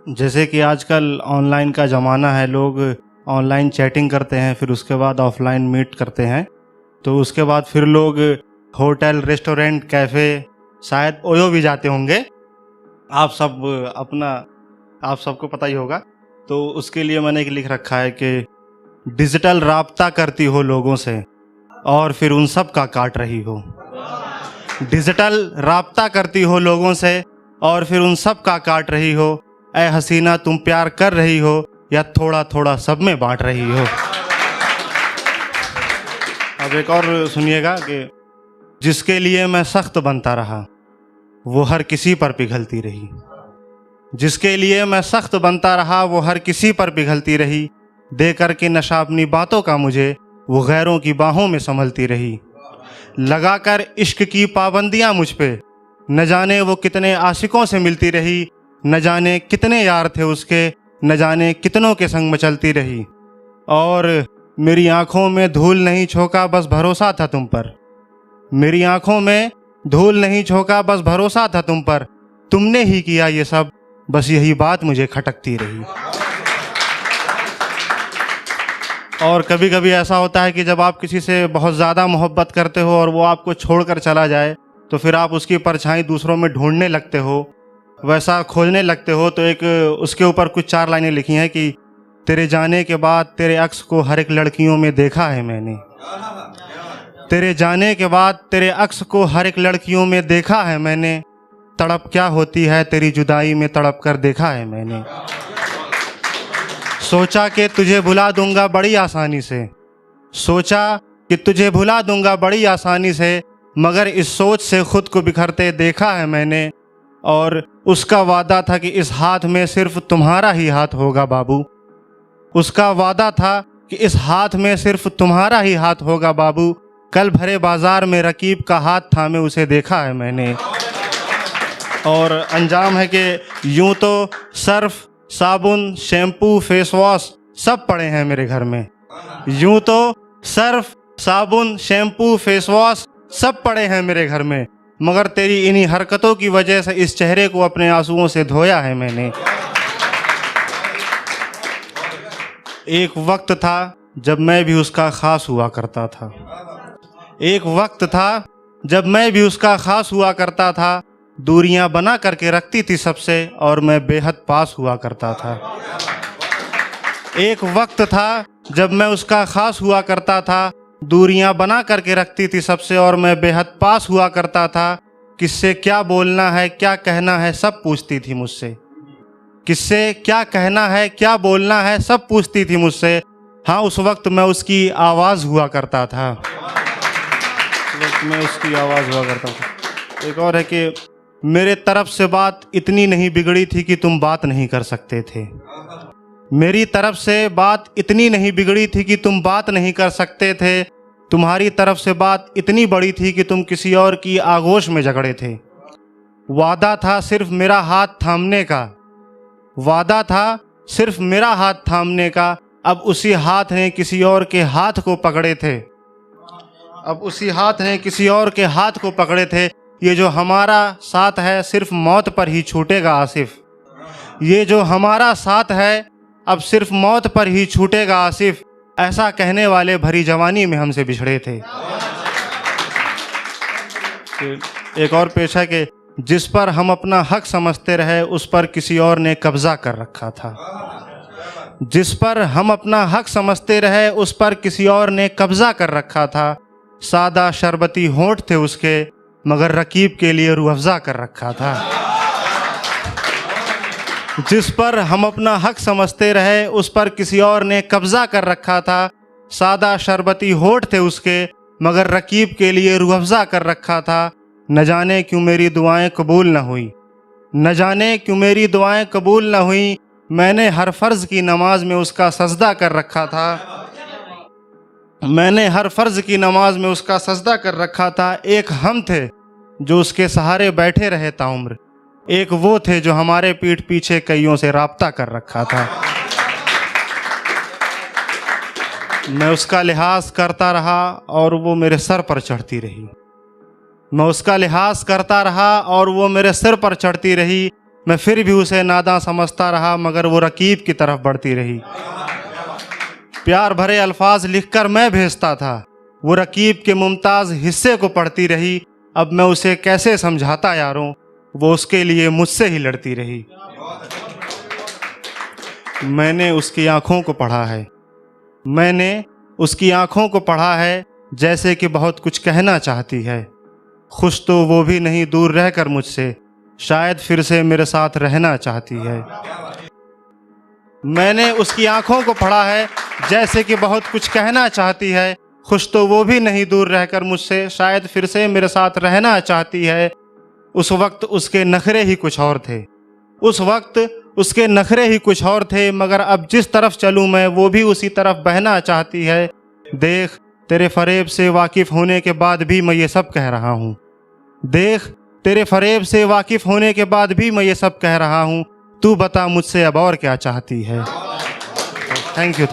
जैसे कि आजकल ऑनलाइन का ज़माना है, लोग ऑनलाइन चैटिंग करते हैं, फिर उसके बाद ऑफलाइन मीट करते हैं, तो उसके बाद फिर लोग होटल, रेस्टोरेंट, कैफ़े, शायद ओयो भी जाते होंगे। आप सबको पता ही होगा। तो उसके लिए मैंने एक लिख रखा है कि डिजिटल राब्ता करती हो लोगों से और फिर उन सब का काट रही हो। डिजिटल राब्ता करती हो लोगों से और फिर उन सब का काट रही हो। ऐ हसीना, तुम प्यार कर रही हो या थोड़ा थोड़ा सब में बांट रही हो। अब एक और सुनिएगा कि जिसके लिए मैं सख्त बनता रहा वो हर किसी पर पिघलती रही। जिसके लिए मैं सख्त बनता रहा वो हर किसी पर पिघलती रही। दे कर के नशा अपनी बातों का मुझे वो गैरों की बाहों में संभलती रही। लगाकर इश्क की पाबंदियां मुझ पे न जाने वो कितने आशिकों से मिलती रही। न जाने कितने यार थे उसके, न जाने कितनों के संग मचलती रही। और मेरी आंखों में धूल नहीं झोंका, बस भरोसा था तुम पर। मेरी आंखों में धूल नहीं झोंका, बस भरोसा था तुम पर। तुमने ही किया ये सब, बस यही बात मुझे खटकती रही। और कभी कभी ऐसा होता है कि जब आप किसी से बहुत ज़्यादा मोहब्बत करते हो और वो आपको छोड़कर चला जाए, तो फिर आप उसकी परछाई दूसरों में ढूंढने लगते हो, वैसा खोजने लगते हो। तो एक उसके ऊपर कुछ 4 लाइनें लिखी हैं कि तेरे जाने के बाद तेरे अक्स को हर एक लड़कियों में देखा है मैंने। तेरे जाने के बाद तेरे अक्स को हर एक लड़कियों में देखा है मैंने। तड़प क्या होती है तेरी जुदाई में तड़प कर देखा है मैंने। सोचा कि तुझे भुला दूंगा बड़ी आसानी से, सोचा कि तुझे भुला दूंगा बड़ी आसानी से, मगर इस सोच से खुद को बिखरते देखा है मैंने। और उसका वादा था कि इस हाथ में सिर्फ तुम्हारा ही हाथ होगा बाबू। उसका वादा था कि इस हाथ में सिर्फ तुम्हारा ही हाथ होगा बाबू। कल भरे बाजार में रकीब का हाथ थामे उसे देखा है मैंने। और अंजाम है कि यूं तो सर्फ, साबुन, शैम्पू, फेस वॉश सब पड़े हैं मेरे घर में। यूं तो सर्फ, साबुन, शैम्पू, फेस वॉश सब पड़े हैं मेरे घर में, मगर तेरी इन्हीं हरकतों की वजह से इस चेहरे को अपने आंसुओं से धोया है मैंने। एक वक्त था जब मैं भी उसका खास हुआ करता था। एक वक्त था जब मैं भी उसका खास हुआ करता था। दूरियां बना करके रखती थी सबसे और मैं बेहद पास हुआ करता था। एक वक्त था जब मैं उसका खास हुआ करता था। दूरियां बना करके रखती थी सबसे और मैं बेहद पास हुआ करता था। किससे क्या बोलना है, क्या कहना है, सब पूछती थी मुझसे। किससे क्या कहना है, क्या बोलना है, सब पूछती थी मुझसे। हाँ, उस वक्त मैं उसकी आवाज़ हुआ करता था। उस वक्त मैं उसकी आवाज़ हुआ करता था। एक और है कि मेरे तरफ से बात इतनी नहीं बिगड़ी थी कि तुम बात नहीं कर सकते थे। मेरी तरफ से बात इतनी नहीं बिगड़ी थी कि तुम बात नहीं कर सकते थे। तुम्हारी तरफ से बात इतनी बड़ी थी कि तुम किसी और की आगोश में झगड़े थे। वादा था सिर्फ मेरा हाथ थामने का, वादा था सिर्फ मेरा हाथ थामने का। अब उसी हाथ ने किसी और के हाथ को पकड़े थे। अब उसी हाथ ने किसी और के हाथ को पकड़े थे। ये जो हमारा साथ है सिर्फ मौत पर ही छूटेगा आसिफ। ये जो हमारा साथ है अब सिर्फ मौत पर ही छूटेगा आसिफ। ऐसा कहने वाले भरी जवानी में हमसे बिछड़े थे। एक और पेश है कि जिस पर हम अपना हक समझते रहे उस पर किसी और ने कब्जा कर रखा था। जिस पर हम अपना हक समझते रहे उस पर किसी और ने कब्जा कर रखा था। सादा शरबती होंठ थे उसके, मगर रकीब के लिए रूह अफ़ज़ा कर रखा था। जिस पर हम अपना हक समझते रहे उस पर किसी और ने कब्जा कर रखा था। सादा शरबती होंठ थे उसके, मगर रकीब के लिए रूह अफ़ज़ा कर रखा था। न जाने क्यों मेरी दुआएं कबूल न हुई, न जाने क्यों मेरी दुआएं कबूल न हुई। मैंने हर फ़र्ज़ की नमाज में उसका सजदा कर रखा था। मैंने हर फ़र्ज़ की नमाज में उसका सजदा कर रखा था। एक हम थे जो उसके सहारे बैठे रहे ताउम्र, एक वो थे जो हमारे पीठ पीछे कईयों से राब्ता कर रखा था। मैं उसका लिहाज करता रहा और वो मेरे सर पर चढ़ती रही। मैं उसका लिहाज करता रहा और वो मेरे सिर पर चढ़ती रही। मैं फिर भी उसे नादां समझता रहा, मगर वो रकीब की तरफ बढ़ती रही। प्यार भरे अल्फाज लिखकर मैं भेजता था, वो रकीब के मुमताज़ हिस्से को पढ़ती रही। अब मैं उसे कैसे समझाता यारों, वो उसके लिए मुझसे ही लड़ती रही। मैंने उसकी आंखों को पढ़ा है, मैंने उसकी आंखों को पढ़ा है, जैसे कि बहुत कुछ कहना चाहती है। खुश तो वो भी नहीं दूर रहकर मुझसे, शायद फिर से मेरे साथ रहना चाहती है। मैंने उसकी आंखों को पढ़ा है, जैसे कि बहुत कुछ कहना चाहती है। खुश तो वो भी नहीं दूर रहकर मुझसे, शायद फिर से मेरे साथ रहना चाहती है। उस वक्त उसके नखरे ही कुछ और थे, उस वक्त उसके नखरे ही कुछ और थे, मगर अब जिस तरफ चलूं मैं, वो भी उसी तरफ बहना चाहती है। देख, तेरे फरेब से वाकिफ होने के बाद भी मैं ये सब कह रहा हूँ। देख, तेरे फरेब से वाकिफ होने के बाद भी मैं ये सब कह रहा हूँ। तू बता मुझसे अब और क्या चाहती है। Thank you.